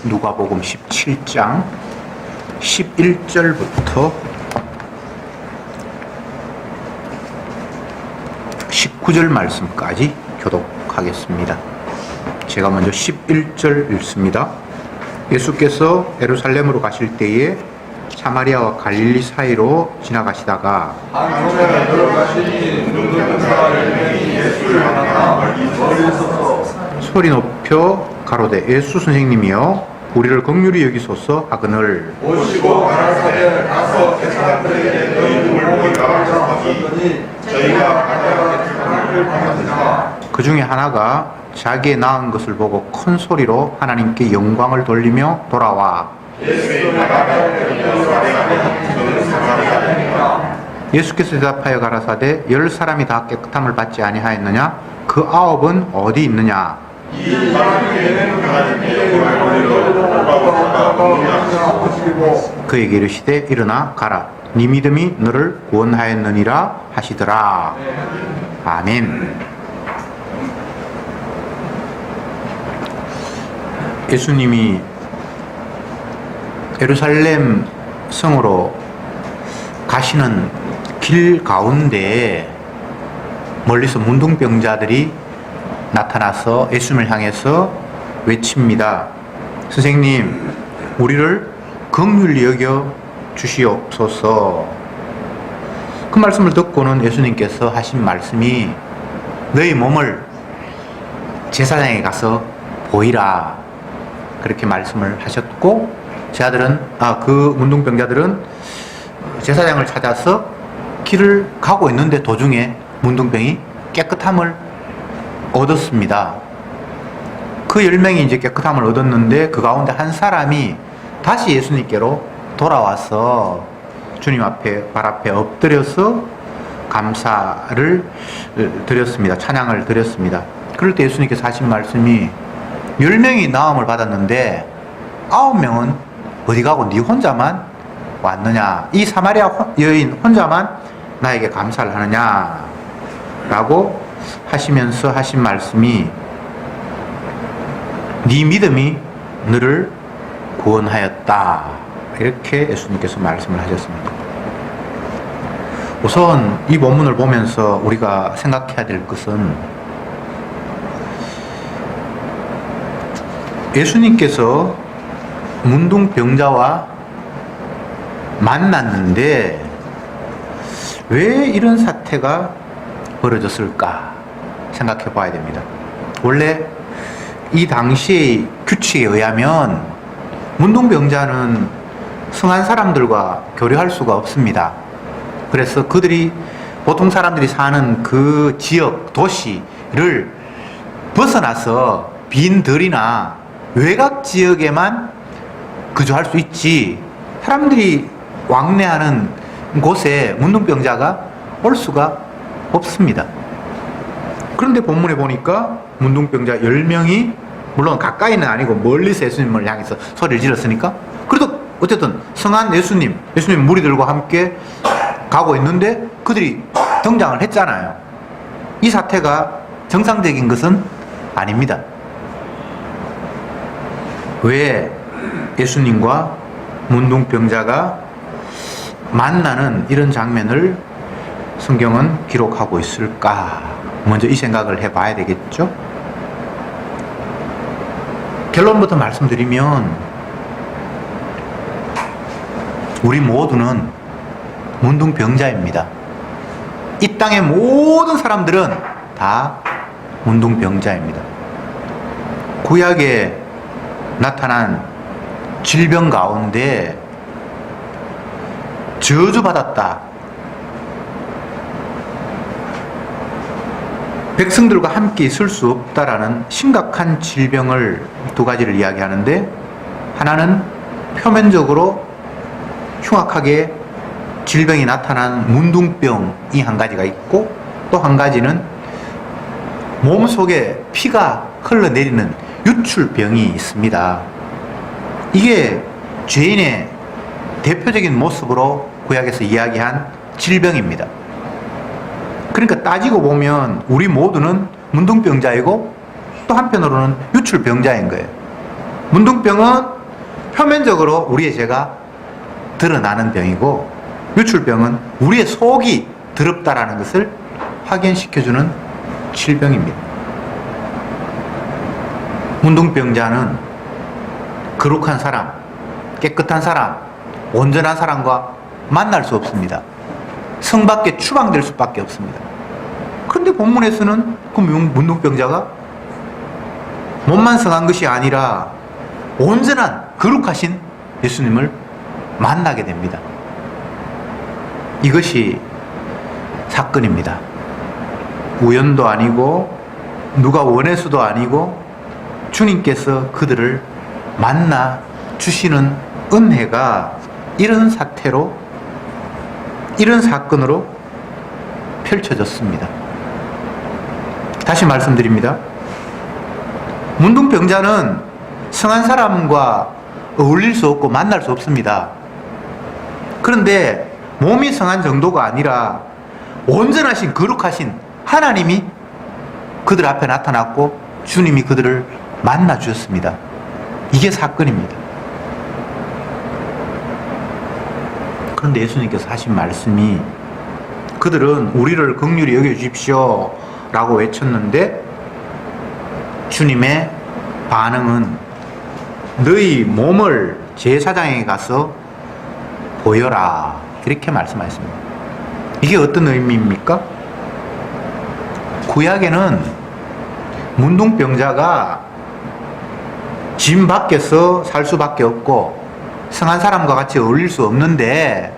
누가복음 17장 11절부터 19절 말씀까지 교독하겠습니다. 제가 먼저 11절 읽습니다. 예수께서 예루살렘으로 가실 때에 사마리아와 갈릴리 사이로 지나가시다가 한 동네에 들어가시니 눈 뜬 사람 10명이 예수를 만났다. 멀리서서 소리 높여 가로되 예수 선생님이여 우리를 긍휼히 여기소서 하거늘 오시고 가라사대 가서 제사장들에게 너희 눈을 보이라 하셨더니 저희가 가자 제사장을 받았으나 그 중에 하나가 자기의 낳은 것을 보고 큰 소리로 하나님께 영광을 돌리며 돌아와 예수께서 대답하여 가라사대 10사람이 다 깨끗함을 받지 아니하였느냐? 그 9은 어디 있느냐? 그에게 이르시되 일어나 가라 네 믿음이 너를 구원하였느니라 하시더라. 아멘. 예수님이 예루살렘 성으로 가시는 길 가운데 멀리서 문둥병자들이 나타나서 예수님을 향해서 외칩니다. 선생님, 우리를 긍휼히 여겨 주시옵소서. 그 말씀을 듣고는 예수님께서 하신 말씀이 너희 몸을 제사장에 가서 보이라. 그렇게 말씀을 하셨고, 그 문둥병자들은 제사장을 찾아서 길을 가고 있는데 도중에 문둥병이 깨끗함을 얻었습니다. 그 10명이 이제 깨끗함을 얻었는데 그 가운데 한 사람이 다시 예수님께로 돌아와서 주님 앞에, 발 앞에 엎드려서 감사를 드렸습니다. 찬양을 드렸습니다. 그럴 때 예수님께서 하신 말씀이 10명이 나음을 받았는데 9명은 어디 가고 네 혼자만 왔느냐? 이 사마리아 여인 혼자만 나에게 감사를 하느냐? 라고 하시면서 하신 말씀이 네 믿음이 너를 구원하였다. 이렇게 예수님께서 말씀을 하셨습니다. 우선 이 본문을 보면서 우리가 생각해야 될 것은 예수님께서 문둥병자와 만났는데 왜 이런 사태가 벌어졌을까 생각해 봐야 됩니다. 원래 이 당시의 규칙에 의하면 문둥병자는 성한 사람들과 교류할 수가 없습니다. 그래서 그들이 보통 사람들이 사는 그 지역, 도시를 벗어나서 빈 들이나 외곽 지역에만 거주할 수 있지 사람들이 왕래하는 곳에 문둥병자가 올 수가 없습니다. 그런데 본문에 보니까 문둥병자 10명이 물론 가까이는 아니고 멀리서 예수님을 향해서 소리를 질렀으니까 그래도 어쨌든 성한 예수님 무리들과 함께 가고 있는데 그들이 등장을 했잖아요. 이 사태가 정상적인 것은 아닙니다. 왜 예수님과 문둥병자가 만나는 이런 장면을 성경은 기록하고 있을까? 먼저 이 생각을 해봐야 되겠죠? 결론부터 말씀드리면 우리 모두는 문둥병자입니다. 이 땅의 모든 사람들은 다 문둥병자입니다. 구약에 나타난 질병 가운데 저주받았다. 백성들과 함께 있을 수 없다라는 심각한 질병을 두 가지를 이야기하는데 하나는 표면적으로 흉악하게 질병이 나타난 문둥병이 한 가지가 있고 또 한 가지는 몸속에 피가 흘러내리는 유출병이 있습니다. 이게 죄인의 대표적인 모습으로 구약에서 이야기한 질병입니다. 그러니까 따지고 보면 우리 모두는 문둥병자이고 또 한편으로는 유출병자인 거예요. 문둥병은 표면적으로 우리의 죄가 드러나는 병이고, 유출병은 우리의 속이 더럽다라는 것을 확인시켜주는 질병입니다. 문둥병자는 거룩한 사람, 깨끗한 사람, 온전한 사람과 만날 수 없습니다. 성 밖에 추방될 수밖에 없습니다. 그런데 본문에서는 그 문둥병자가 몸만 성한 것이 아니라 온전한 거룩하신 예수님을 만나게 됩니다. 이것이 사건입니다. 우연도 아니고 누가 원해서도 아니고 주님께서 그들을 만나 주시는 은혜가 이런 사태로, 이런 사건으로 펼쳐졌습니다. 다시 말씀드립니다. 문둥병자는 성한 사람과 어울릴 수 없고 만날 수 없습니다. 그런데 몸이 성한 정도가 아니라 온전하신 거룩하신 하나님이 그들 앞에 나타났고 주님이 그들을 만나 주셨습니다. 이게 사건입니다. 그런데 예수님께서 하신 말씀이, 그들은 우리를 긍휼히 여겨 주십시오 라고 외쳤는데 주님의 반응은 너희 몸을 제사장에 가서 보여라, 이렇게 말씀하셨습니다. 이게 어떤 의미입니까? 구약에는 문둥병자가 짐 밖에서 살 수밖에 없고 성한 사람과 같이 어울릴 수 없는데,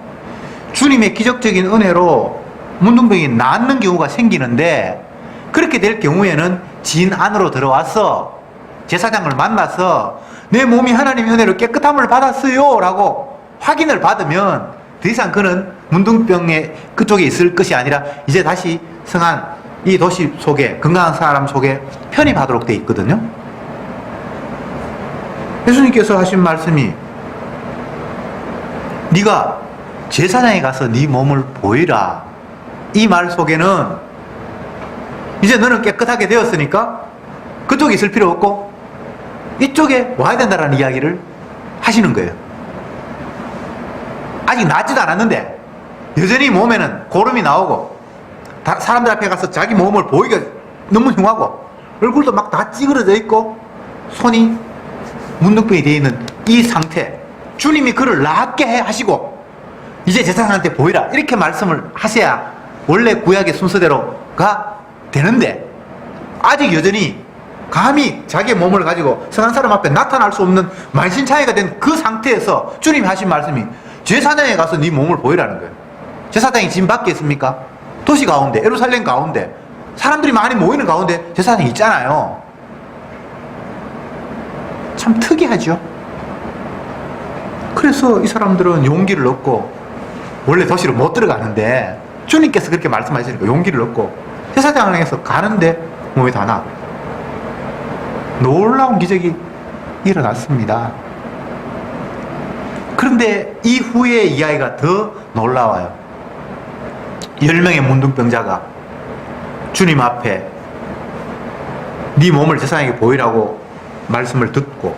주님의 기적적인 은혜로 문둥병이 낫는 경우가 생기는데, 그렇게 될 경우에는 진 안으로 들어와서 제사장을 만나서 내 몸이 하나님의 은혜로 깨끗함을 받았어요 라고 확인을 받으면 더 이상 그는 문둥병의 그쪽에 있을 것이 아니라 이제 다시 성한 이 도시 속에, 건강한 사람 속에 편입하도록 되어 있거든요. 예수님께서 하신 말씀이, 네가 제사장에 가서 네 몸을 보이라, 이 말 속에는 이제 너는 깨끗하게 되었으니까 그쪽에 있을 필요 없고 이쪽에 와야 된다는 이야기를 하시는 거예요. 아직 낫지도 않았는데 여전히 몸에는 고름이 나오고 사람들 앞에 가서 자기 몸을 보이기가 너무 흉하고 얼굴도 막 다 찌그러져 있고 손이 문둥병이 되어 있는 이 상태, 주님이 그를 낫게 하시고 이제 제사장한테 보이라, 이렇게 말씀을 하셔야 원래 구약의 순서대로가 되는데, 아직 여전히 감히 자기의 몸을 가지고 성한 사람 앞에 나타날 수 없는 만신창이가 된 그 상태에서 주님이 하신 말씀이 제사장에 가서 네 몸을 보이라는 거예요. 제사장이 집 밖에 있습니까? 도시 가운데, 예루살렘 가운데, 사람들이 많이 모이는 가운데 제사장이 있잖아요. 참 특이하죠. 그래서 이 사람들은 용기를 얻고 원래 도시로 못 들어가는데 주님께서 그렇게 말씀하시니까 용기를 얻고 제사장을 향해서 가는데 몸이 다 나. 놀라운 기적이 일어났습니다. 그런데 이후의 이야기가 더 놀라워요. 10명의 문둥병자가 주님 앞에 네 몸을 제사장에게 보이라고 말씀을 듣고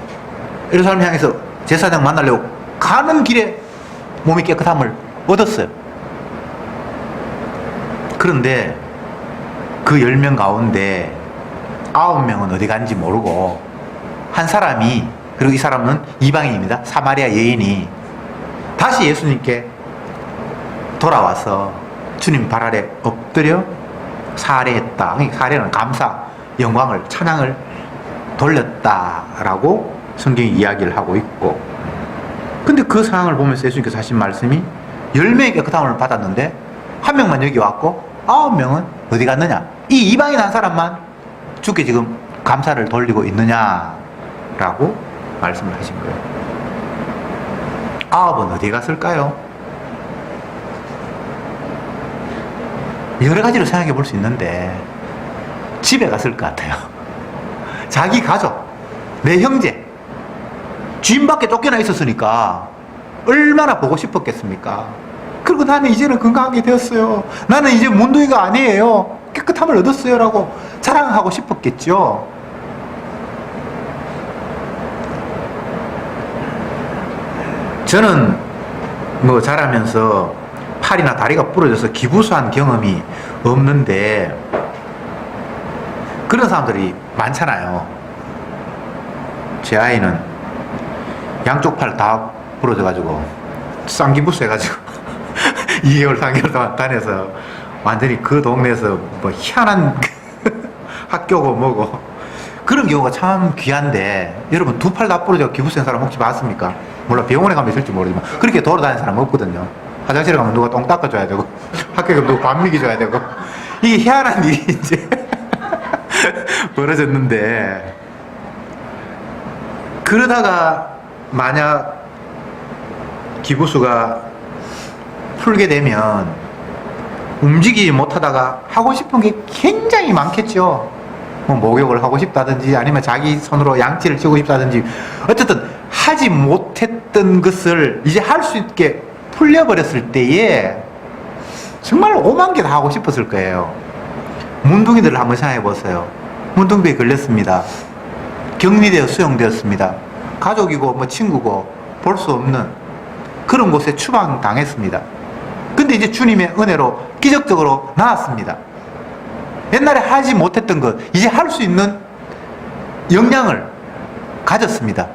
예루살렘 향해서 제사장 만나려고 가는 길에 몸이 깨끗함을 얻었어요. 그런데 그 10명 가운데 9명은 어디 간지 모르고 한 사람이, 그리고 이 사람은 이방인입니다. 사마리아 여인이 다시 예수님께 돌아와서 주님 발 아래 엎드려 사례했다. 사례는 감사, 영광을, 찬양을 돌렸다라고 성경이 이야기를 하고 있고, 근데 그 상황을 보면서 예수님께서 하신 말씀이 10명이 깨끗함을 받았는데 한 명만 여기 왔고 9명은 어디 갔느냐? 이 이방인 한 사람만 주께 지금 감사를 돌리고 있느냐라고 말씀을 하신 거예요. 9은 어디 갔을까요? 여러 가지로 생각해 볼 수 있는데 집에 갔을 것 같아요. 자기 가족, 내 형제, 주인 밖에 쫓겨나 있었으니까 얼마나 보고 싶었겠습니까? 그리고 나는 이제는 건강하게 되었어요. 나는 이제 문둥이가 아니에요. 깨끗함을 얻었어요. 라고 자랑하고 싶었겠죠. 저는 뭐 자라면서 팔이나 다리가 부러져서 기부수한 경험이 없는데 그런 사람들이 많잖아요. 제 아이는 양쪽 팔 다 부러져가지고 쌍기부수 해가지고 2개월 3개월 동안 다녀서 완전히 그 동네에서 뭐 희한한 학교고 뭐고 그런 경우가 참 귀한데, 여러분 두 팔 다 부러져 기부스한 사람 혹시 봤습니까? 몰라, 병원에 가면 있을지 모르지만 그렇게 돌아다니는 사람 없거든요. 화장실에 가면 누가 똥 닦아줘야 되고 학교에 가면 누가 밥 먹여줘야 되고 이게 희한한 일이 이제 벌어졌는데, 그러다가 만약 기부수가 풀게 되면 움직이지 못하다가 하고 싶은 게 굉장히 많겠죠. 뭐 목욕을 하고 싶다든지 아니면 자기 손으로 양치를 치고 싶다든지, 어쨌든 하지 못했던 것을 이제 할 수 있게 풀려버렸을 때에 정말 오만 개 다 하고 싶었을 거예요. 문둥이들을 한번 생각해 보세요. 문둥병에 걸렸습니다. 격리되어 수용되었습니다. 가족이고 뭐 친구고 볼 수 없는 그런 곳에 추방당했습니다. 근데 이제 주님의 은혜로 기적적으로 나았습니다. 옛날에 하지 못했던 것 이제 할 수 있는 역량을 가졌습니다.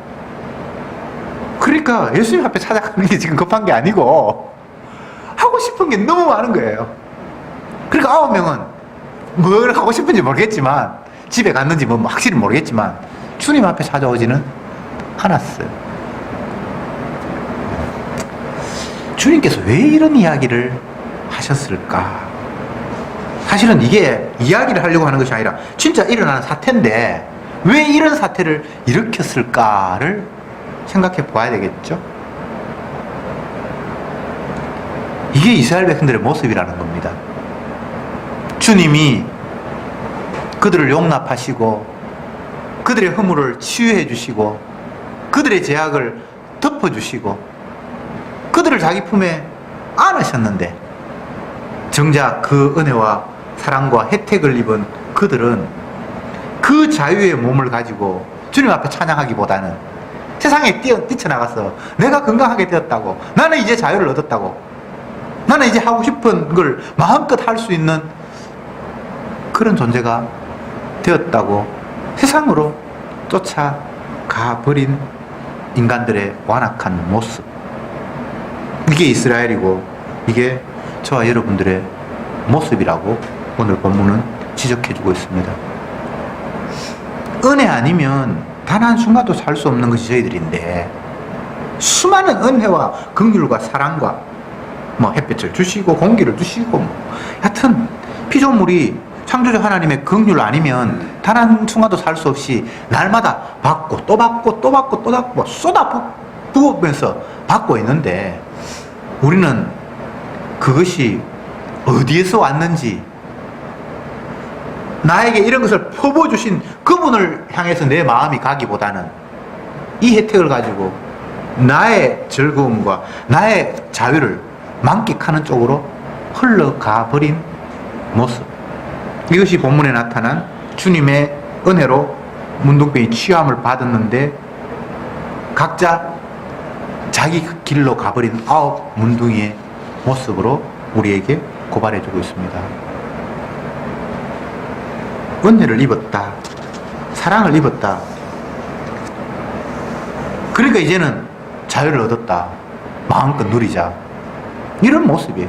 그러니까 예수님 앞에 찾아가는 게 지금 급한 게 아니고 하고 싶은 게 너무 많은 거예요. 그러니까 9명은 뭘 하고 싶은지 모르겠지만, 집에 갔는지 뭐 확실히 모르겠지만 주님 앞에 찾아오지는 않았어요. 주님께서 왜 이런 이야기를 하셨을까? 사실은 이게 이야기를 하려고 하는 것이 아니라 진짜 일어나는 사태인데 왜 이런 사태를 일으켰을까를 생각해 봐야 되겠죠? 이게 이스라엘 백성들의 모습이라는 겁니다. 주님이 그들을 용납하시고 그들의 허물을 치유해 주시고 그들의 죄악을 덮어주시고 그들을 자기 품에 안으셨는데, 정작 그 은혜와 사랑과 혜택을 입은 그들은 그 자유의 몸을 가지고 주님 앞에 찬양하기보다는 세상에 뛰쳐나가서 내가 건강하게 되었다고, 나는 이제 자유를 얻었다고, 나는 이제 하고 싶은 걸 마음껏 할 수 있는 그런 존재가 되었다고 세상으로 쫓아가 버린 인간들의 완악한 모습, 이게 이스라엘이고 이게 저와 여러분들의 모습이라고 오늘 본문은 지적해주고 있습니다. 은혜 아니면 단 한순간도 살 수 없는 것이 저희들인데, 수많은 은혜와 긍휼과 사랑과 뭐 햇빛을 주시고 공기를 주시고 하여튼 피조물이 창조주 하나님의 긍휼 아니면 단 한순간도 살 수 없이 날마다 받고 또 받고 또 받고 또 받고 쏟아 부으면서 받고 있는데, 우리는 그것이 어디에서 왔는지, 나에게 이런 것을 퍼부어주신 그분을 향해서 내 마음이 가기보다는 이 혜택을 가지고 나의 즐거움과 나의 자유를 만끽하는 쪽으로 흘러가 버린 모습, 이것이 본문에 나타난 주님의 은혜로 문둥병이 치유함을 받았는데 각자 자기 길로 가버린 9 문둥이의 모습으로 우리에게 고발해주고 있습니다. 은혜를 입었다, 사랑을 입었다, 그러니까 이제는 자유를 얻었다, 마음껏 누리자, 이런 모습이에요.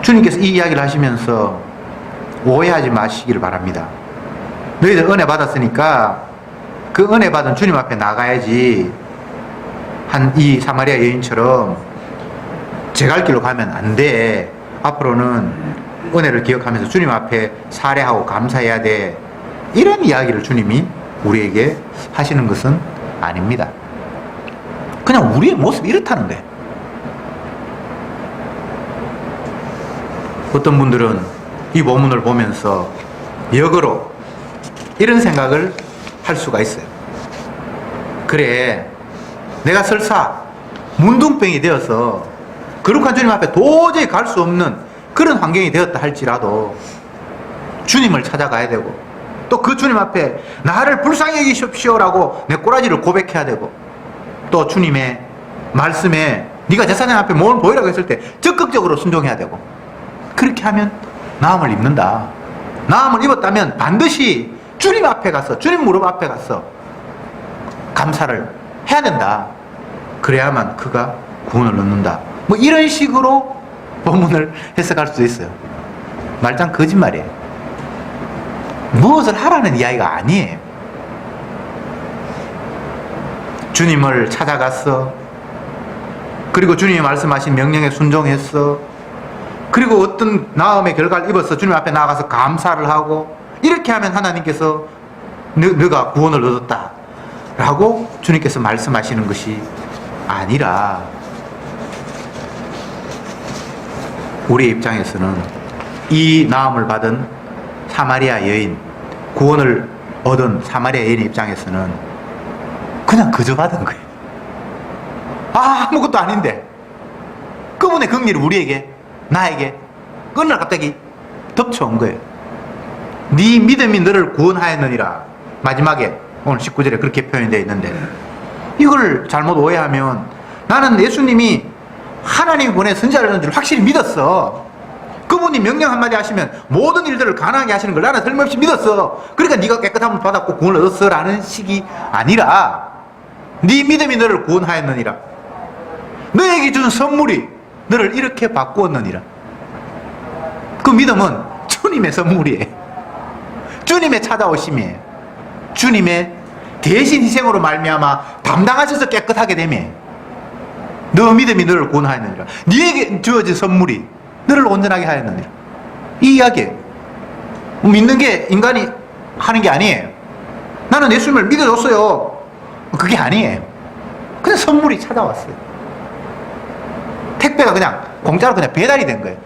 주님께서 이 이야기를 하시면서 오해하지 마시기를 바랍니다. 너희들 은혜 받았으니까 그 은혜 받은 주님 앞에 나가야지, 한 이 사마리아 여인처럼 제 갈 길로 가면 안 돼, 앞으로는 은혜를 기억하면서 주님 앞에 살해하고 감사해야 돼, 이런 이야기를 주님이 우리에게 하시는 것은 아닙니다. 그냥 우리의 모습이 이렇다는 거예요. 어떤 분들은 이 본문을 보면서 역으로 이런 생각을 할 수가 있어요. 그래, 내가 설사 문둥병이 되어서 거룩한 주님 앞에 도저히 갈 수 없는 그런 환경이 되었다 할지라도 주님을 찾아가야 되고, 또 그 주님 앞에 나를 불쌍히 여기십시오라고 내 꼬라지를 고백해야 되고, 또 주님의 말씀에 네가 제사장 앞에 몸을 보이라고 했을 때 적극적으로 순종해야 되고, 그렇게 하면 나음을 입는다. 나음을 입었다면 반드시 주님 앞에 가서, 주님 무릎 앞에 가서 감사를 해야 된다. 그래야만 그가 구원을 얻는다. 뭐 이런 식으로 본문을 해석할 수도 있어요. 말짱 거짓말이에요. 무엇을 하라는 이야기가 아니에요. 주님을 찾아갔어. 그리고 주님이 말씀하신 명령에 순종했어. 그리고 어떤 나음의 결과를 입어서 주님 앞에 나가서 감사를 하고, 이렇게 하면 하나님께서 너가 구원을 얻었다 라고 주님께서 말씀하시는 것이 아니라, 우리의 입장에서는 이 나음을 받은 사마리아 여인, 구원을 얻은 사마리아 여인의 입장에서는 그냥 그저 받은 거예요. 아무것도 아닌데 그분의 긍휼이 우리에게, 나에게 어느 날 갑자기 덮쳐온 거예요. 네 믿음이 너를 구원하였느니라. 마지막에 오늘 19절에 그렇게 표현되어 있는데, 이걸 잘못 오해하면 나는 예수님이 하나님이 보낸 선지자라는 줄 확실히 믿었어. 그분이 명령 한마디 하시면 모든 일들을 가능하게 하시는 걸 나는 틀림없이 믿었어. 그러니까 네가 깨끗함을 받았고 구원을 얻었어 라는 식이 아니라, 네 믿음이 너를 구원하였느니라. 너에게 준 선물이 너를 이렇게 바꾸었느니라. 그 믿음은 주님의 선물이에요. 주님의 찾아오심이에요. 주님의 대신 희생으로 말미암아 담당하셔서 깨끗하게 되면 너 믿음이 너를 구원하였느니라. 네게 주어진 선물이 너를 온전하게 하였느니라. 이 이야기예요. 믿는 게 인간이 하는 게 아니에요. 나는 예수님을 믿어줬어요. 그게 아니에요. 그냥 선물이 찾아왔어요. 택배가 그냥 공짜로 그냥 배달이 된 거예요.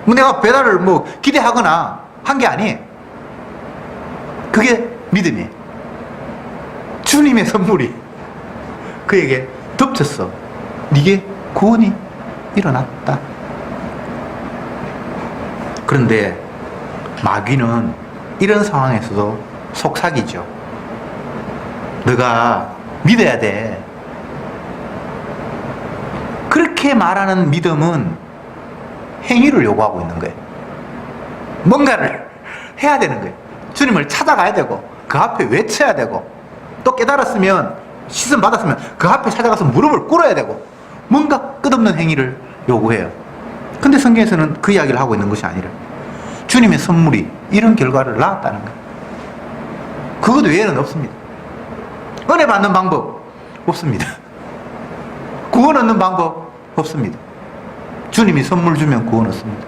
뭐 내가 배달을 뭐 기대하거나 한 게 아니에요. 그게 믿음이에요. 주님의 선물이 그에게 덮쳤어. 네게 구원이 일어났다. 그런데 마귀는 이런 상황에서도 속삭이죠. 너가 믿어야 돼. 그렇게 말하는 믿음은 행위를 요구하고 있는 거예요. 뭔가를 해야 되는 거예요. 주님을 찾아가야 되고, 그 앞에 외쳐야 되고, 또 깨달았으면, 시선 받았으면 그 앞에 찾아가서 무릎을 꿇어야 되고, 뭔가 끝없는 행위를 요구해요. 근데 성경에서는 그 이야기를 하고 있는 것이 아니라 주님의 선물이 이런 결과를 낳았다는 거예요. 그것 외에는 없습니다. 은혜 받는 방법 없습니다. 구원 얻는 방법 없습니다. 주님이 선물 주면 구원 얻습니다.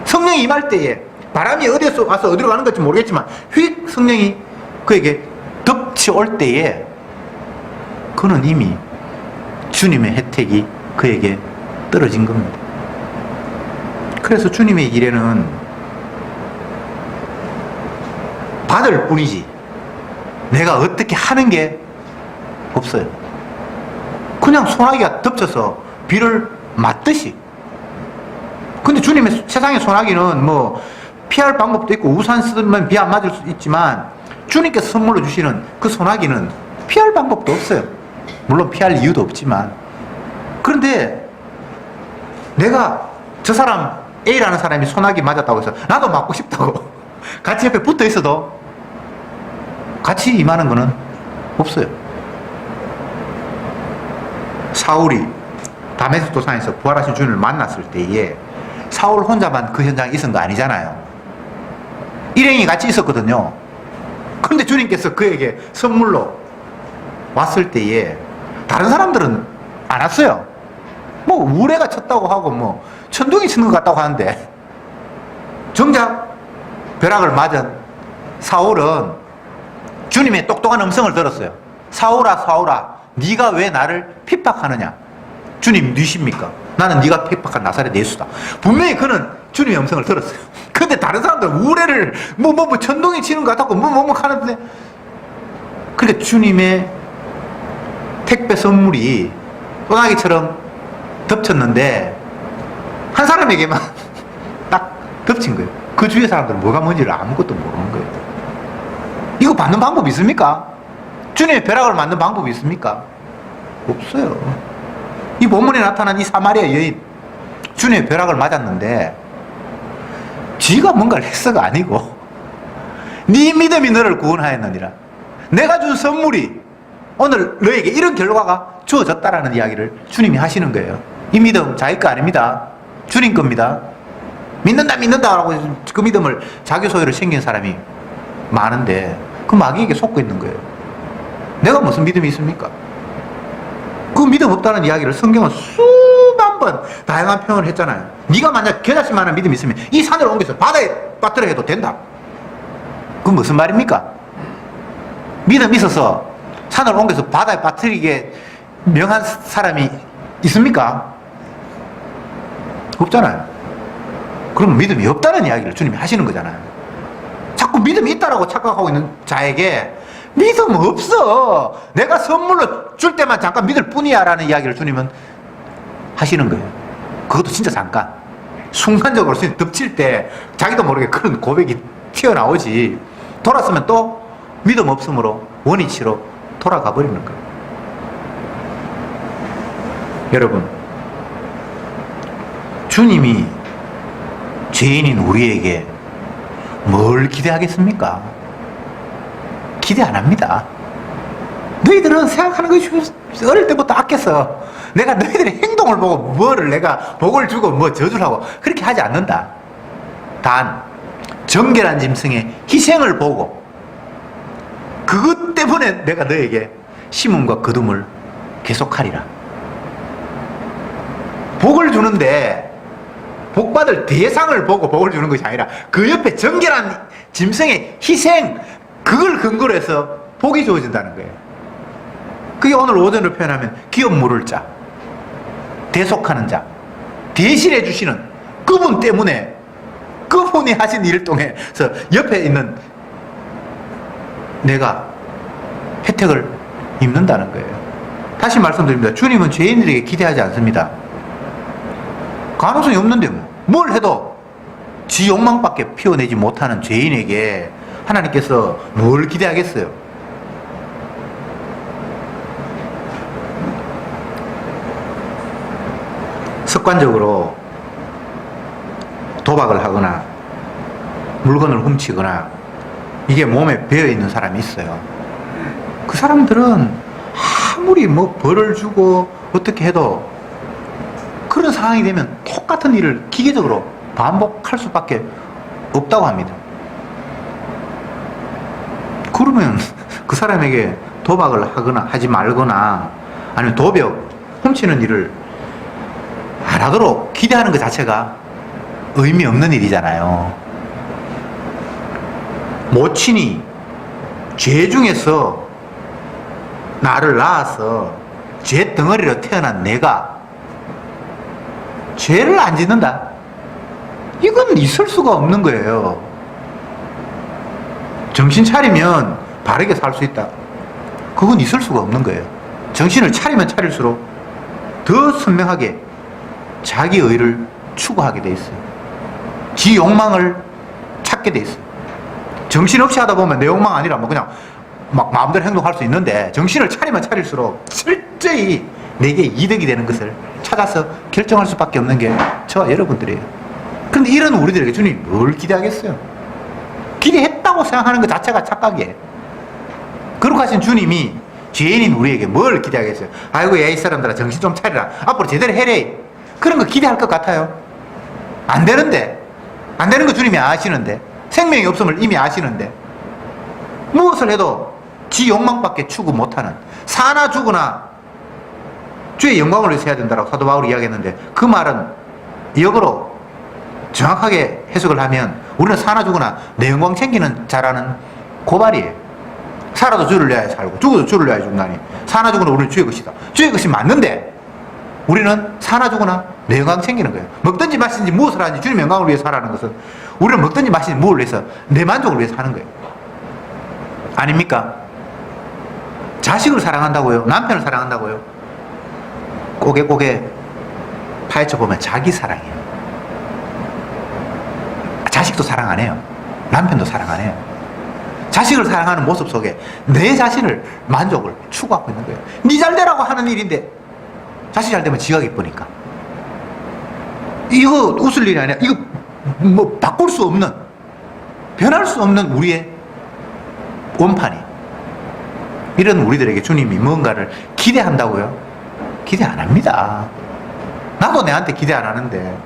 성령이 임할 때에 바람이 어디에서 와서 어디로 가는 건지 모르겠지만 휙 성령이 그에게 덮쳐올 때에 그는 이미 주님의 혜택이 그에게 떨어진 겁니다. 그래서 주님의 일에는 받을 뿐이지 내가 어떻게 하는 게 없어요. 그냥 소나기가 덮쳐서 비를 맞듯이. 근데 주님의 세상의 소나기는 뭐 피할 방법도 있고 우산 쓰면 비 안 맞을 수 있지만 주님께서 선물로 주시는 그 소나기는 피할 방법도 없어요. 물론 피할 이유도 없지만. 그런데 내가 저 사람 A라는 사람이 소나기 맞았다고 해서 나도 맞고 싶다고 같이 옆에 붙어 있어도 같이 임하는 거는 없어요. 사울이 다메섹 도상에서 부활하신 주님을 만났을 때에 사울 혼자만 그 현장에 있은 거 아니잖아요. 일행이 같이 있었거든요. 그런데 주님께서 그에게 선물로 왔을 때에 다른 사람들은 안 왔어요. 뭐 우레가 쳤다고 하고 뭐 천둥이 치는 것 같다고 하는데 정작 벼락을 맞은 사울은 주님의 똑똑한 음성을 들었어요. 사울아 사울아 네가 왜 나를 핍박하느냐. 주님 누구십니까? 나는 네가 핍박한 나사렛 예수다. 분명히 그는 주님의 음성을 들었어요. 근데 다른 사람들은 우레를 뭐 천둥이 치는 것 같고 뭐 하는데, 그러니까 주님의 택배 선물이 소나기처럼 덮쳤는데 한 사람에게만 딱 덮친 거예요. 그 주위의 사람들은 뭐가 뭔지를 아무것도 모르는 거예요. 이거 받는 방법이 있습니까? 주님의 벼락을 맞는 방법이 있습니까? 없어요. 이 본문에 나타난 이 사마리아 여인, 주님의 벼락을 맞았는데 지가 뭔가를 했어가 아니고 네 믿음이 너를 구원하였느니라. 내가 준 선물이 오늘 너에게 이런 결과가 주어졌다라는 이야기를 주님이 하시는 거예요. 이 믿음 자기 거 아닙니다. 주님 겁니다. 믿는다 라고 그 믿음을 자기 소유로 챙긴 사람이 많은데 그 마귀에게 속고 있는 거예요. 내가 무슨 믿음이 있습니까? 그 믿음 없다는 이야기를 성경은 수만 번 다양한 표현을 했잖아요. 네가 만약 겨자씨만한 믿음이 있으면 이 산을 옮겨서 바다에 빠뜨려 해도 된다. 그건 무슨 말입니까? 믿음 있어서 산을 옮겨서 바다에 빠뜨리게 명한 사람이 있습니까? 없잖아요. 그럼 믿음이 없다는 이야기를 주님이 하시는 거잖아요. 자꾸 믿음이 있다라고 착각하고 있는 자에게 믿음 없어. 내가 선물로 줄 때만 잠깐 믿을 뿐이야 라는 이야기를 주님은 하시는 거예요. 그것도 진짜 잠깐. 순간적으로 덮칠 때 자기도 모르게 그런 고백이 튀어나오지. 돌았으면 또 믿음 없음으로 원위치로 돌아가 버리는 거예요. 여러분, 주님이 죄인인 우리에게 뭘 기대하겠습니까? 기대 안 합니다. 너희들은 생각하는 것이 어릴 때부터 아꼈어. 내가 너희들의 행동을 보고 뭐를 내가 복을 주고 뭐 저주를 하고 그렇게 하지 않는다. 단 정결한 짐승의 희생을 보고 그것 때문에 내가 너에게 심음과 거둠을 계속하리라. 복을 주는데 복받을 대상을 보고 복을 주는 것이 아니라 그 옆에 정결한 짐승의 희생, 그걸 근거로 해서 복이 주어진다는 거예요. 그게 오늘 오전으로 표현하면 기업 물을 자, 대속하는 자, 대신해 주시는 그분 때문에 그분이 하신 일을 통해서 옆에 있는 내가 혜택을 입는다는 거예요. 다시 말씀드립니다. 주님은 죄인들에게 기대하지 않습니다. 가능성이 없는데 뭘 해도 지 욕망밖에 피워내지 못하는 죄인에게 하나님께서 뭘 기대하겠어요? 습관적으로 도박을 하거나 물건을 훔치거나 이게 몸에 배어있는 사람이 있어요. 그 사람들은 아무리 뭐 벌을 주고 어떻게 해도 그런 상황이 되면 똑같은 일을 기계적으로 반복할 수밖에 없다고 합니다. 그러면 그 사람에게 도박을 하거나 하지 말거나 아니면 도벽, 훔치는 일을 안 하도록 기대하는 것 자체가 의미 없는 일이잖아요. 모친이 죄 중에서 나를 낳아서 죄 덩어리로 태어난 내가 죄를 안 짓는다? 이건 있을 수가 없는 거예요. 정신 차리면 바르게 살 수 있다. 그건 있을 수가 없는 거예요. 정신을 차리면 차릴수록 더 선명하게 자기 의를 추구하게 돼 있어요. 지 욕망을 찾게 돼 있어요. 정신없이 하다 보면 내 욕망 아니라 뭐 그냥 막 마음대로 행동할 수 있는데 정신을 차리면 차릴수록 철저히 내게 이득이 되는 것을 찾아서 결정할 수밖에 없는 게 저와 여러분들이에요. 그런데 이런 우리들에게 주님이 뭘 기대하겠어요? 기대했다고 생각하는 것 자체가 착각이에요. 그렇게 하신 주님이 죄인인 우리에게 뭘 기대하겠어요? 아이고 야 이 사람들아 정신 좀 차리라. 앞으로 제대로 해래. 그런 거 기대할 것 같아요? 안 되는데. 안 되는 거 주님이 아시는데. 생명이 없음을 이미 아시는데. 무엇을 해도 지 욕망밖에 추구 못하는, 사나 죽으나 주의 영광을 위해서 해야 된다고 사도 바울이 이야기했는데 그 말은 역으로 정확하게 해석을 하면 우리는 사나 죽으나 내 영광 챙기는 자라는 고발이에요. 살아도 주를 위하여 살고 죽어도 주를 위하여 죽나니 사나 죽으나 우리는 주의 것이다. 주의 것이 맞는데 우리는 사나 죽으나 내 영광 챙기는 거예요. 먹든지 마시든지 무엇을 하든지 주님의 영광을 위해서 살아가는 것은 우리는 먹든지 마시든지 무엇을 위해서 내 만족을 위해서 하는 거예요. 아닙니까? 자식을 사랑한다고요? 남편을 사랑한다고요? 꼬개 파헤쳐보면 자기 사랑이에요. 자식도 사랑 안 해요. 남편도 사랑 안 해요. 자식을 사랑하는 모습 속에 내 자신을 만족을 추구하고 있는 거예요. 네 잘되라고 하는 일인데 자식 잘되면 지가 기쁘니까. 이거 웃을 일이 아니야. 이거 뭐 바꿀 수 없는, 변할 수 없는 우리의 원판이. 이런 우리들에게 주님이 뭔가를 기대한다고요? 기대 안 합니다. 나도 내한테 기대 안 하는데.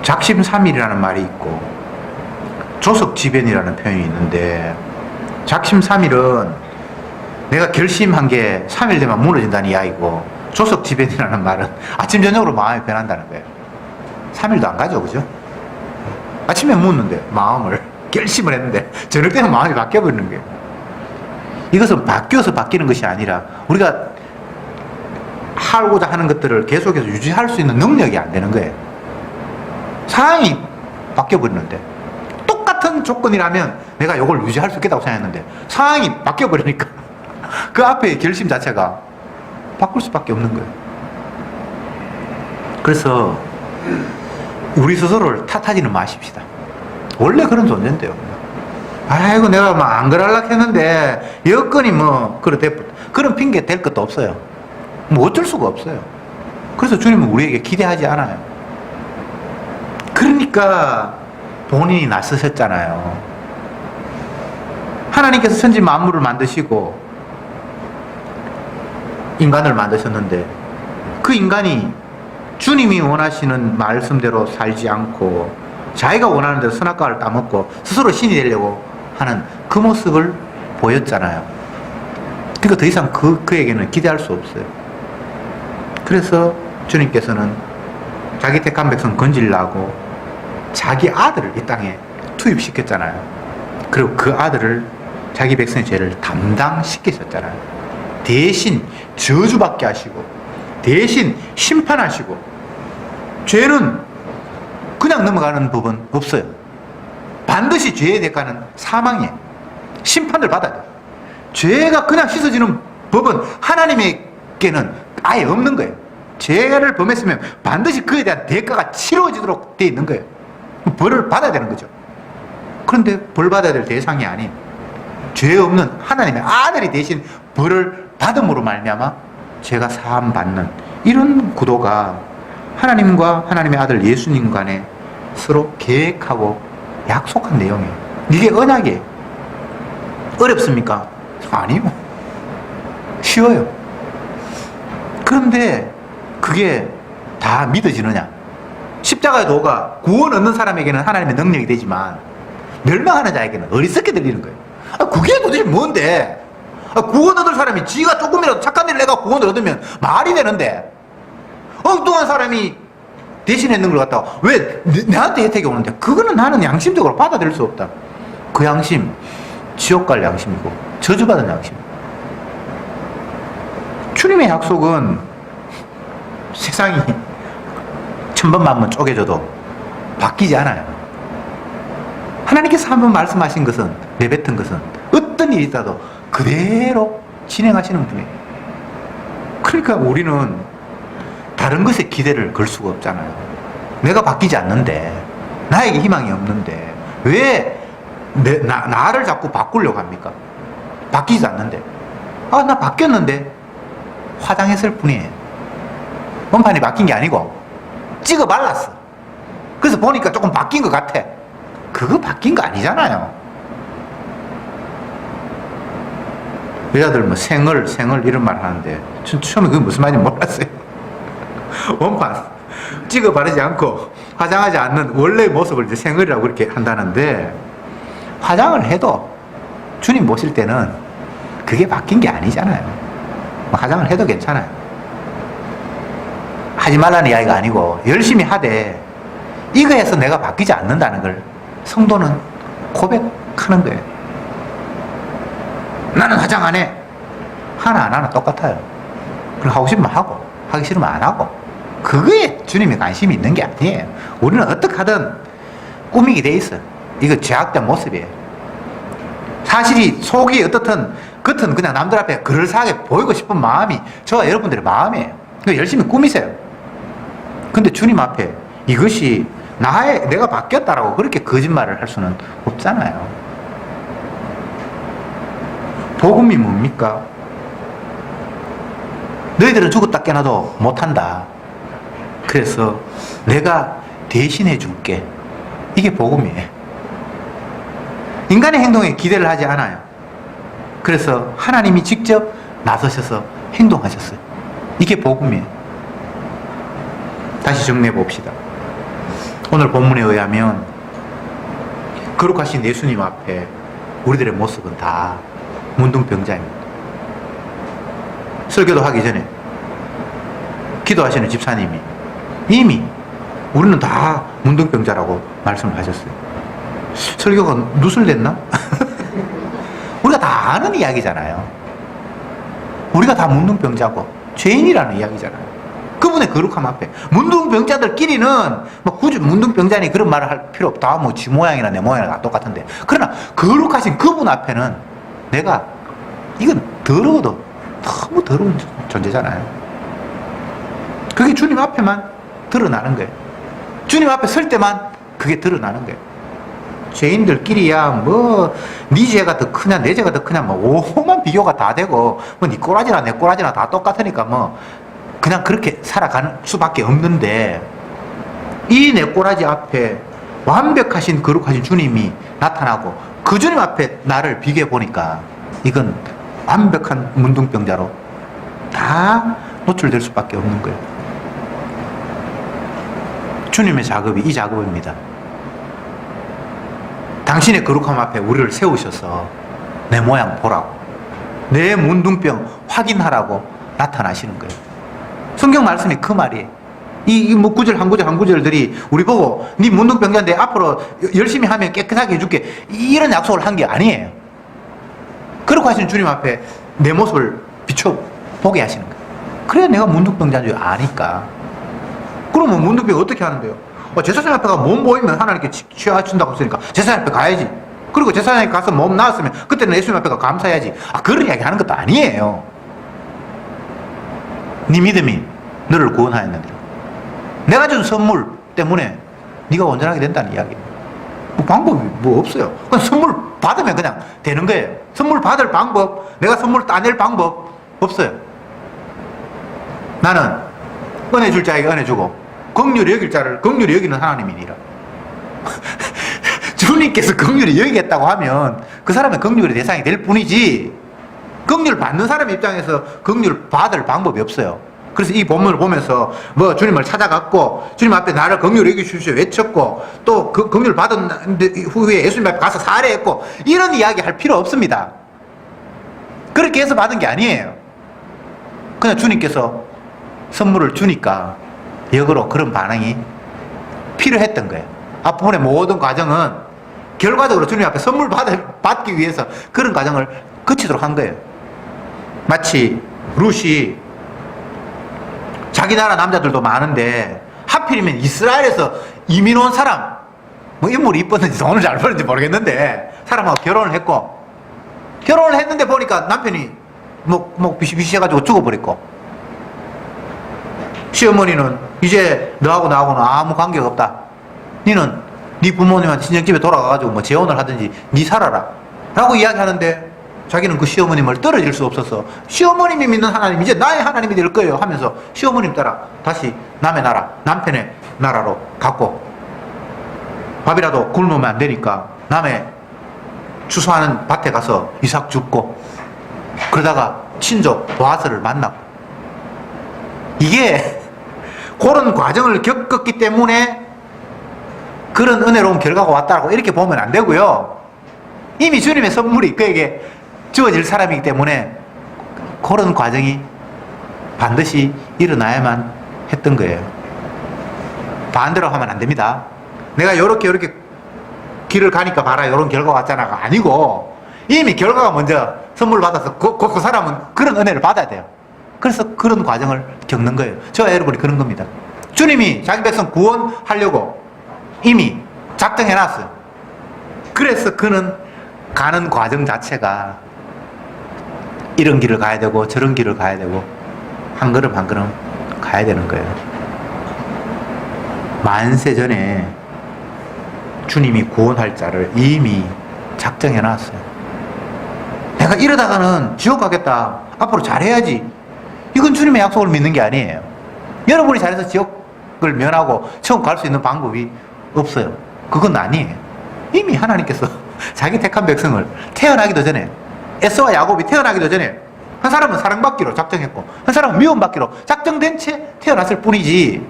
작심삼일이라는 말이 있고 조석지변이라는 표현이 있는데, 작심삼일은 내가 결심한 게 3일 되면 무너진다는 이야기고, 조석지변이라는 말은 아침 저녁으로 마음이 변한다는 거예요. 3일도 안 가죠, 그죠? 아침에 묻는데 마음을 결심을 했는데 저녁 때는 마음이 바뀌어버리는 거예요. 이것은 바뀌어서 바뀌는 것이 아니라 우리가 하고자 하는 것들을 계속해서 유지할 수 있는 능력이 안 되는 거예요. 상황이 바뀌어버리는데, 똑같은 조건이라면 내가 이걸 유지할 수 있겠다고 생각했는데 상황이 바뀌어버리니까 그 앞에 결심 자체가 바꿀 수밖에 없는 거예요. 그래서 우리 스스로를 탓하지는 마십시다. 원래 그런 존재인데요. 아이고 내가 막 안 그럴락 했는데 여건이 뭐 그런 핑계 댈 것도 없어요. 뭐 어쩔 수가 없어요. 그래서 주님은 우리에게 기대하지 않아요. 그러니까 본인이 나서셨잖아요. 하나님께서 천지 만물을 만드시고 인간을 만드셨는데 그 인간이 주님이 원하시는 말씀대로 살지 않고 자기가 원하는 대로 선악과를 따먹고 스스로 신이 되려고 하는 그 모습을 보였잖아요. 그러니까 더 이상 그에게는 기대할 수 없어요. 그래서 주님께서는 자기 택한 백성 건질라고 자기 아들을 이 땅에 투입시켰잖아요. 그리고 그 아들을 자기 백성의 죄를 담당시키셨잖아요. 대신 저주받게 하시고 대신 심판하시고, 죄는 그냥 넘어가는 법은 없어요. 반드시 죄의 대가는 사망이에요. 심판을 받아야 돼요. 죄가 그냥 씻어지는 법은 하나님에게는 아예 없는 거예요. 죄를 범했으면 반드시 그에 대한 대가가 치러지도록 되어 있는 거예요. 벌을 받아야 되는 거죠. 그런데 벌 받아야 될 대상이 아닌 죄 없는 하나님의 아들이 대신 벌을 받음으로 말미암아 죄가 사함 받는 이런 구도가 하나님과 하나님의 아들 예수님 간에 서로 계획하고 약속한 내용이에요. 이게 언약이에요. 어렵습니까? 아니요. 쉬워요. 그런데 그게 다 믿어지느냐? 십자가의 도가 구원 얻는 사람에게는 하나님의 능력이 되지만 멸망하는 자에게는 어리석게 들리는 거예요. 그게 도대체 뭔데? 구원 얻을 사람이 지가 조금이라도 착한 일을 내가 구원을 얻으면 말이 되는데, 엉뚱한 사람이 대신했는 걸 갖다가 왜 내한테 혜택이 오는데, 그거는 나는 양심적으로 받아들일 수 없다. 그 양심 지옥 갈 양심이고 저주받은 양심. 주님의 약속은 세상이 천번만번 쪼개져도 바뀌지 않아요. 하나님께서 한번 말씀하신 것은, 내뱉은 것은 어떤 일이 있다도 그대로 진행하시는 분이에요. 그러니까 우리는 다른 것에 기대를 걸 수가 없잖아요. 내가 바뀌지 않는데, 나에게 희망이 없는데 왜 나를 자꾸 바꾸려고 합니까? 바뀌지 않는데. 나 바뀌었는데 화장했을 뿐이에요. 원판이 바뀐 게 아니고 찍어 발랐어. 그래서 보니까 조금 바뀐 것 같아. 그거 바뀐 거 아니잖아요. 여자들 뭐 생얼 이런 말 하는데 전 처음에 그게 무슨 말인지 몰랐어요. 원판 찍어 바르지 않고 화장하지 않는 원래의 모습을 이제 생얼이라고 그렇게 한다는데, 화장을 해도 주님 보실 때는 그게 바뀐 게 아니잖아요. 화장을 해도 괜찮아요. 하지 말라는 이야기가 아니고 열심히 하되 이거에서 내가 바뀌지 않는다는 걸 성도는 고백하는 거예요. 나는 화장 안 해. 하나 안 하나 똑같아요. 그럼 하고 싶으면 하고 하기 싫으면 안 하고, 그거에 주님이 관심이 있는 게 아니에요. 우리는 어떻게 하든 꾸미게 돼 있어요. 이거 죄악된 모습이에요. 사실이 속이 어떻든 겉은 그냥 남들 앞에 그럴싸하게 보이고 싶은 마음이 저와 여러분들의 마음이에요. 그러니까 열심히 꾸미세요. 근데 주님 앞에 이것이 내가 바뀌었다라고 그렇게 거짓말을 할 수는 없잖아요. 복음이 뭡니까? 너희들은 죽었다 깨어나도 못한다. 그래서 내가 대신해 줄게. 이게 복음이에요. 인간의 행동에 기대를 하지 않아요. 그래서 하나님이 직접 나서셔서 행동하셨어요. 이게 복음이에요. 다시 정리해 봅시다. 오늘 본문에 의하면 거룩하신 예수님 앞에 우리들의 모습은 다 문둥병자입니다. 설교도 하기 전에 기도하시는 집사님이 이미 우리는 다 문둥병자라고 말씀을 하셨어요. 설교가 누설됐나? 우리가 다 아는 이야기잖아요. 우리가 다 문둥병자고 죄인이라는 이야기잖아요. 그분의 거룩함 앞에 문둥병자들끼리는 뭐 굳이 문둥병자니 그런 말을 할 필요 없다. 뭐 지 모양이나 내 모양이나 다 똑같은데, 그러나 거룩하신 그분 앞에는 내가 이건 더러워도 너무 더러운 존재잖아요. 그게 주님 앞에만 드러나는 거예요. 주님 앞에 설 때만 그게 드러나는 거예요. 죄인들끼리야 뭐 네 죄가 더 크냐 내 죄가 더 크냐 뭐 오만 비교가 다 되고 뭐 네 꼬라지나 내 꼬라지나 다 똑같으니까 뭐 그냥 그렇게 살아가는 수밖에 없는데, 이 내 꼬라지 앞에 완벽하신 거룩하신 주님이 나타나고 그 주님 앞에 나를 비교해 보니까 이건 완벽한 문둥병자로 다 노출될 수밖에 없는 거예요. 주님의 작업이 이 작업입니다. 당신의 거룩함 앞에 우리를 세우셔서 내 모양 보라고, 내 문둥병 확인하라고 나타나시는 거예요. 성경 말씀이 그 말이에요. 이 뭐 구절 한 구절 한 구절들이 우리 보고 네 문둥병자인데 앞으로 열심히 하면 깨끗하게 해줄게 이런 약속을 한 게 아니에요. 거룩하신 주님 앞에 내 모습을 비춰보게 하시는 거예요. 그래야 내가 문둥병자인 줄 아니까. 그러면 문둥병 어떻게 하는데요? 제사장 앞에 가 몸 보이면 하나님께 취하준다고 했으니까 제사장 앞에 가야지. 그리고 제사장에 가서 몸 나왔으면 그때는 예수님 앞에 가 감사해야지. 그런 이야기 하는 것도 아니에요. 네 믿음이 너를 구원하였느니라. 내가 준 선물 때문에 네가 온전하게 된다는 이야기예요. 뭐 방법이 뭐 없어요. 그냥 선물 받으면 그냥 되는 거예요. 선물 받을 방법, 내가 선물 따낼 방법 없어요. 나는 은혜 줄 자에게 은혜 주고 긍휼히 여길 자를 긍휼히 여기는 하나님이니라. 주님께서 긍휼히 여기겠다고 하면 그 사람은 긍휼의 대상이 될 뿐이지, 긍휼 받는 사람 입장에서 긍휼 받을 방법이 없어요. 그래서 이 본문을 보면서 뭐 주님을 찾아갔고 주님 앞에 나를 긍휼히 여기십시오 외쳤고 또 그 긍휼 받은 후에 예수님 앞에 가서 살해했고 이런 이야기 할 필요 없습니다. 그렇게 해서 받은 게 아니에요. 그냥 주님께서 선물을 주니까 역으로 그런 반응이 필요했던 거예요. 앞부분의 모든 과정은 결과적으로 주님 앞에 선물 받기 위해서 그런 과정을 거치도록 한 거예요. 마치 룻이 자기 나라 남자들도 많은데 하필이면 이스라엘에서 이민 온 사람, 뭐 인물이 이뻤는지 돈을 잘 벌었는지 모르겠는데 사람하고 결혼을 했고, 결혼을 했는데 보니까 남편이 뭐 비시비시해가지고 죽어버렸고, 시어머니는 이제 너하고 나하고는 아무 관계가 없다. 너는 네 부모님한테 친정집에 돌아가가지고 뭐 재혼을 하든지 네 살아라 라고 이야기하는데, 자기는 그 시어머님을 떨어질 수 없어서 시어머님이 믿는 하나님 이제 나의 하나님이 될 거예요 하면서 시어머님 따라 다시 남의 나라, 남편의 나라로 갔고, 밥이라도 굶으면 안 되니까 남의 추수하는 밭에 가서 이삭 줍고, 그러다가 친족 보아스를 만나고, 이게 그런 과정을 겪었기 때문에 그런 은혜로운 결과가 왔다고 이렇게 보면 안 되고요. 이미 주님의 선물이 그에게 주어질 사람이기 때문에 그런 과정이 반드시 일어나야만 했던 거예요. 반대로 하면 안 됩니다. 내가 요렇게 길을 가니까 봐라 이런 결과가 왔잖아가 아니고, 이미 결과가 먼저 선물 받아서 그 사람은 그런 은혜를 받아야 돼요. 그래서 그런 과정을 겪는 거예요. 저와 여러분이 그런 겁니다. 주님이 자기 백성 구원하려고 이미 작정해놨어요. 그래서 그는 가는 과정 자체가 이런 길을 가야 되고 저런 길을 가야 되고 한 걸음 한 걸음 가야 되는 거예요. 만세 전에 주님이 구원할 자를 이미 작정해 놨어요. 내가 이러다가는 지옥 가겠다. 앞으로 잘해야지. 이건 주님의 약속을 믿는 게 아니에요. 여러분이 잘해서 지옥을 면하고 천국 갈 수 있는 방법이 없어요. 그건 아니에요. 이미 하나님께서 자기 택한 백성을 태어나기도 전에, 에서와 야곱이 태어나기도 전에 한 사람은 사랑받기로 작정했고 한 사람은 미움받기로 작정된 채 태어났을 뿐이지,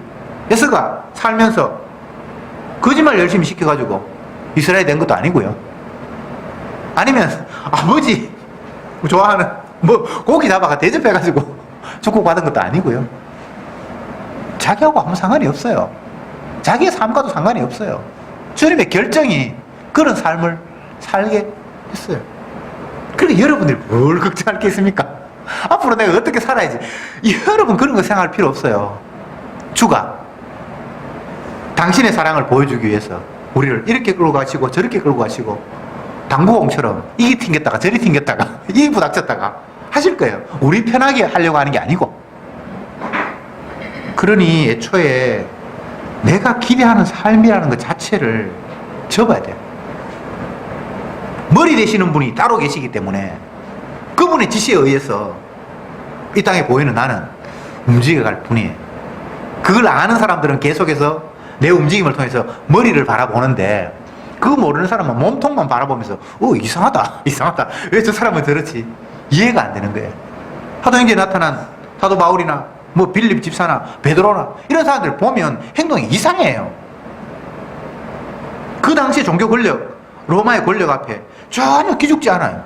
에서가 살면서 거짓말 열심히 시켜가지고 이스라엘 된 것도 아니고요. 아니면 아버지 좋아하는 뭐 고기 잡아가 대접해가지고 축복받은 것도 아니고요. 자기하고 아무 상관이 없어요. 자기의 삶과도 상관이 없어요. 주님의 결정이 그런 삶을 살게 했어요. 그러니까 여러분들이 뭘 걱정할 게 있습니까? 앞으로 내가 어떻게 살아야지. 여러분 그런 거 생각할 필요 없어요. 주가 당신의 사랑을 보여주기 위해서 우리를 이렇게 끌고 가시고 저렇게 끌고 가시고 당구공처럼 이기 튕겼다가 저리 튕겼다가 이 부닥쳤다가 하실 거예요. 우리 편하게 하려고 하는 게 아니고. 그러니 애초에 내가 기대하는 삶이라는 것 자체를 접어야 돼요. 머리 되시는 분이 따로 계시기 때문에 그분의 지시에 의해서 이 땅에 보이는 나는 움직여갈 뿐이에요. 그걸 아는 사람들은 계속해서 내 움직임을 통해서 머리를 바라보는데, 그거 모르는 사람은 몸통만 바라보면서 이상하다 이상하다, 왜 저 사람은 저렇지, 이해가 안 되는 거예요. 사도행전에 나타난 사도 바울이나 뭐 빌립 집사나 베드로나 이런 사람들 보면 행동이 이상해요. 그 당시에 종교 권력, 로마의 권력 앞에 전혀 기죽지 않아요.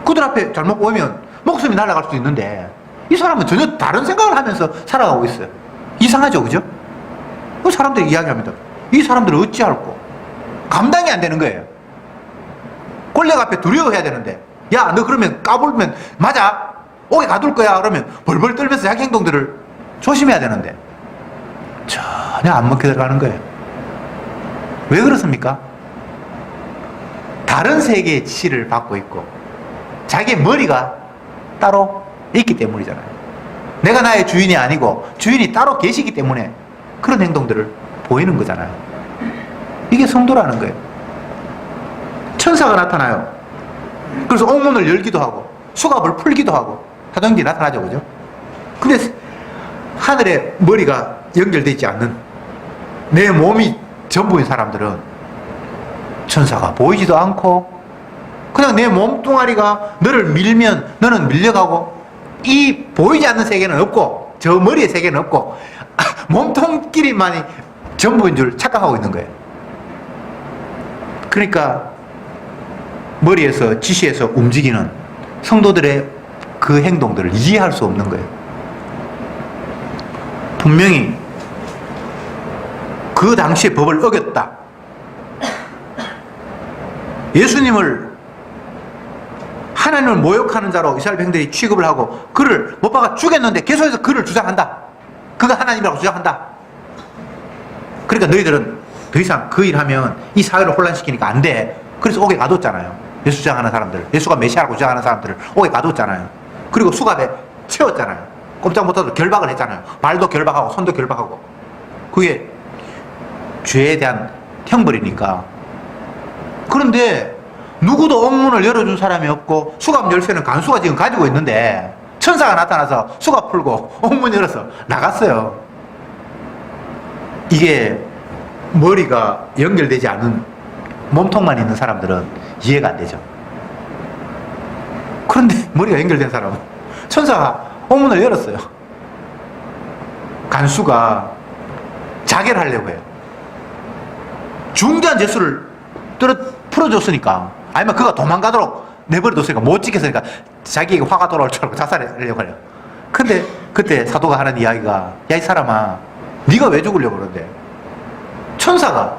그들 앞에 잘못 보이면 목숨이 날아갈 수도 있는데 이 사람은 전혀 다른 생각을 하면서 살아가고 있어요. 이상하죠, 그죠? 그 사람들이 이야기합니다. 이 사람들은 어찌할꼬? 감당이 안 되는 거예요. 권력 앞에 두려워해야 되는데, 야, 너 그러면 까불면 맞아, 옥에 가둘 거야, 그러면 벌벌 떨면서 자기 행동들을 조심해야 되는데 전혀 안 먹혀 들어가는 거예요. 왜 그렇습니까? 다른 세계의 지시를 받고 있고 자기의 머리가 따로 있기 때문이잖아요. 내가 나의 주인이 아니고 주인이 따로 계시기 때문에 그런 행동들을 보이는 거잖아요. 이게 성도라는 거예요. 천사가 나타나요. 그래서 옥문을 열기도 하고 수갑을 풀기도 하고 사도행전에 나타나죠, 그죠? 근데 하늘에 머리가 연결되어 있지 않는 내 몸이 전부인 사람들은 천사가 보이지도 않고 그냥 내 몸뚱아리가 너를 밀면 너는 밀려가고, 이 보이지 않는 세계는 없고 저 머리의 세계는 없고 몸통끼리만이 전부인 줄 착각하고 있는 거예요. 그러니까 머리에서 지시해서 움직이는 성도들의 그 행동들을 이해할 수 없는 거예요. 분명히 그 당시에 법을 어겼다, 예수님을 하나님을 모욕하는 자로 이스라엘 백성들이 취급을 하고 그를 못 박아 죽였는데 계속해서 그를 주장한다, 그가 하나님이라고 주장한다. 그러니까 너희들은 더 이상 그 일하면 이 사회를 혼란시키니까 안 돼. 그래서 옥에 가뒀잖아요. 예수 주장하는 사람들, 예수가 메시아라고 주장하는 사람들을 옥에 가뒀잖아요. 그리고 수갑에 채웠잖아요. 꼼짝 못하도록 결박을 했잖아요. 발도 결박하고 손도 결박하고. 그게 죄에 대한 형벌이니까. 그런데 누구도 옥문을 열어준 사람이 없고 수갑 열쇠는 간수가 지금 가지고 있는데 천사가 나타나서 수갑 풀고 옥문 열어서 나갔어요. 이게 머리가 연결되지 않은 몸통만 있는 사람들은 이해가 안 되죠. 그런데 머리가 연결된 사람은 천사가 옥문을 열었어요. 간수가 자결을 하려고 해요. 중대한 죄수를 풀어줬으니까, 아니면 그가 도망가도록 내버려뒀으니까, 못 지켰으니까 자기에게 화가 돌아올 줄 알고 자살하려고 해요. 근데 그때 사도가 하는 이야기가, 야, 이 사람아, 네가 왜 죽으려고 그러는데? 천사가,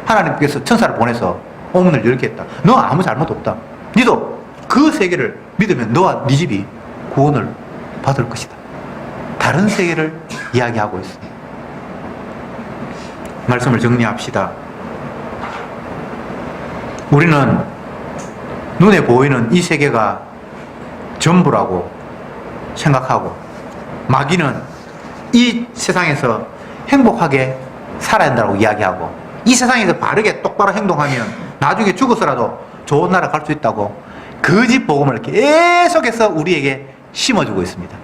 하나님께서 천사를 보내서 옥문을 열게 했다. 너 아무 잘못 없다. 니도 그 세계를 믿으면 너와 네 집이 구원을 받을 것이다. 다른 세계를 이야기하고 있습니다. 말씀을 정리합시다. 우리는 눈에 보이는 이 세계가 전부라고 생각하고, 마귀는 이 세상에서 행복하게 살아야 한다고 이야기하고, 이 세상에서 바르게 똑바로 행동하면 나중에 죽어서라도 좋은 나라 갈 수 있다고 거짓 복음을 계속해서 우리에게 심어주고 있습니다.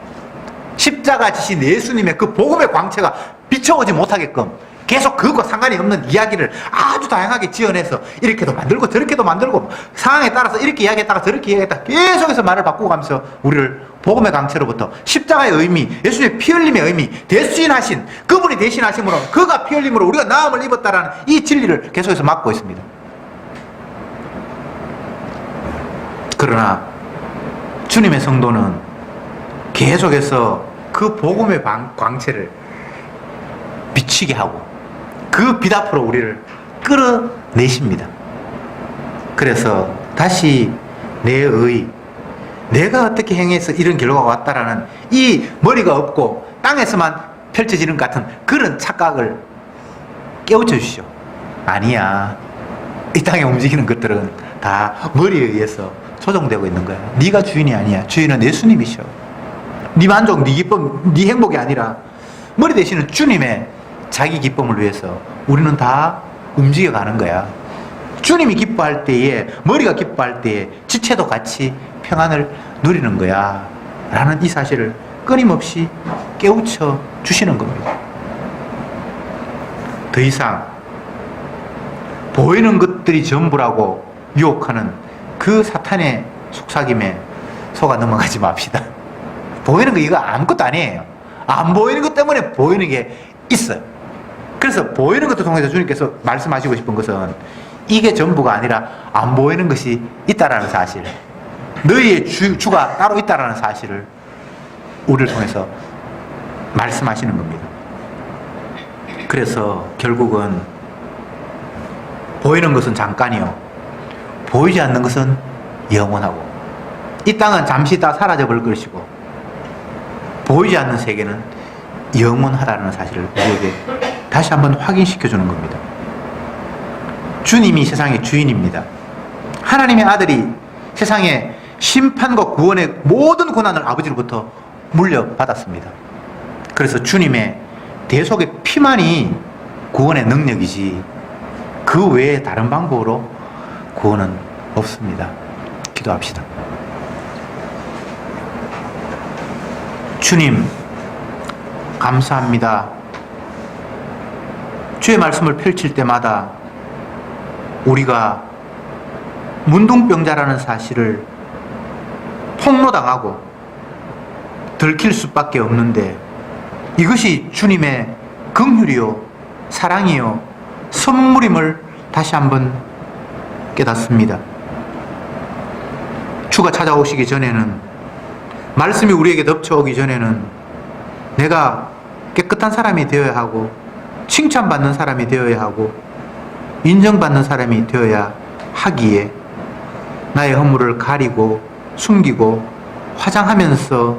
십자가 지신 예수님의 그 복음의 광채가 비춰오지 못하게끔 계속 그것과 상관이 없는 이야기를 아주 다양하게 지어내서 이렇게도 만들고 저렇게도 만들고 상황에 따라서 이렇게 이야기했다가 저렇게 이야기했다가 계속해서 말을 바꾸고 가면서 우리를 복음의 광채로부터 십자가의 의미, 예수님의 피 흘림의 의미, 대신하신 그분이 대신하심으로 그가 피 흘림으로 우리가 나음을 입었다라는 이 진리를 계속해서 막고 있습니다. 그러나 주님의 성도는 계속해서 그 복음의 광채를 비치게 하고 그 빛 앞으로 우리를 끌어내십니다. 그래서 다시 내가 어떻게 행해서 이런 결과가 왔다라는 이 머리가 없고 땅에서만 펼쳐지는 것 같은 그런 착각을 깨우쳐 주시오. 아니야. 이 땅에 움직이는 것들은 다 머리에 의해서 조종되고 있는 거야. 네가 주인이 아니야. 주인은 예수님이셔. 네 만족, 네 기쁨, 네 행복이 아니라 머리 대신은 주님의 자기 기쁨을 위해서 우리는 다 움직여가는 거야. 주님이 기뻐할 때에, 머리가 기뻐할 때에 지체도 같이 평안을 누리는 거야 라는 이 사실을 끊임없이 깨우쳐 주시는 겁니다. 더 이상 보이는 것들이 전부라고 유혹하는 그 사탄의 속삭임에 속아 넘어가지 맙시다. 보이는 거 이거 아무것도 아니에요. 안 보이는 것 때문에 보이는 게 있어요. 그래서 보이는 것도 통해서 주님께서 말씀하시고 싶은 것은 이게 전부가 아니라 안 보이는 것이 있다라는 사실, 너희의 주가 따로 있다라는 사실을 우리를 통해서 말씀하시는 겁니다. 그래서 결국은 보이는 것은 잠깐이요, 보이지 않는 것은 영원하고, 이 땅은 잠시 다 사라져버릴 것이고 보이지 않는 세계는 영원하다는 사실을 우리에게 다시 한번 확인시켜 주는 겁니다. 주님이 세상의 주인입니다. 하나님의 아들이 세상의 심판과 구원의 모든 고난을 아버지로부터 물려받았습니다. 그래서 주님의 대속의 피만이 구원의 능력이지 그 외에 다른 방법으로 구원은 없습니다. 기도합시다. 주님, 감사합니다. 주의 말씀을 펼칠 때마다 우리가 문둥병자라는 사실을 폭로당하고 들킬 수밖에 없는데 이것이 주님의 긍휼이요 사랑이요 선물임을 다시 한번 깨닫습니다. 주가 찾아오시기 전에는, 말씀이 우리에게 덮쳐오기 전에는 내가 깨끗한 사람이 되어야 하고 칭찬받는 사람이 되어야 하고 인정받는 사람이 되어야 하기에 나의 허물을 가리고 숨기고 화장하면서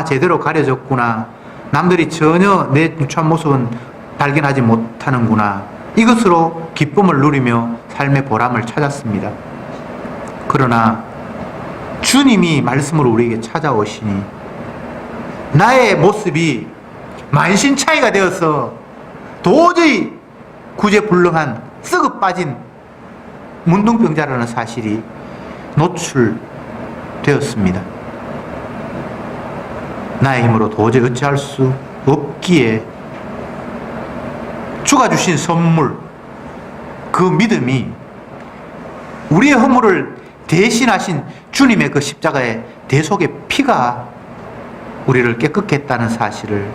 제대로 가려졌구나, 남들이 전혀 내 누추한 모습은 발견하지 못하는구나, 이것으로 기쁨을 누리며 삶의 보람을 찾았습니다. 그러나 주님이 말씀으로 우리에게 찾아오시니 나의 모습이 만신창이가 되어서 도저히 구제불능한 썩어 빠진 문둥병자라는 사실이 노출되었습니다. 나의 힘으로 도저히 어찌할 수 없기에 주가 주신 선물, 그 믿음이 우리의 허물을 대신하신 주님의 그 십자가의 대속의 피가 우리를 깨끗게 했다는 사실을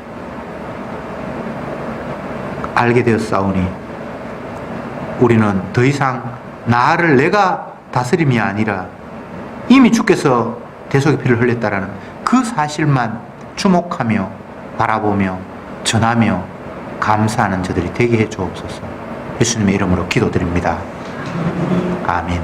알게 되었사오니 우리는 더 이상 나를 내가 다스림이 아니라 이미 주께서 대속의 피를 흘렸다라는 그 사실만 주목하며 바라보며 전하며 감사하는 저들이 되게 해 주옵소서. 예수님의 이름으로 기도드립니다. 아멘.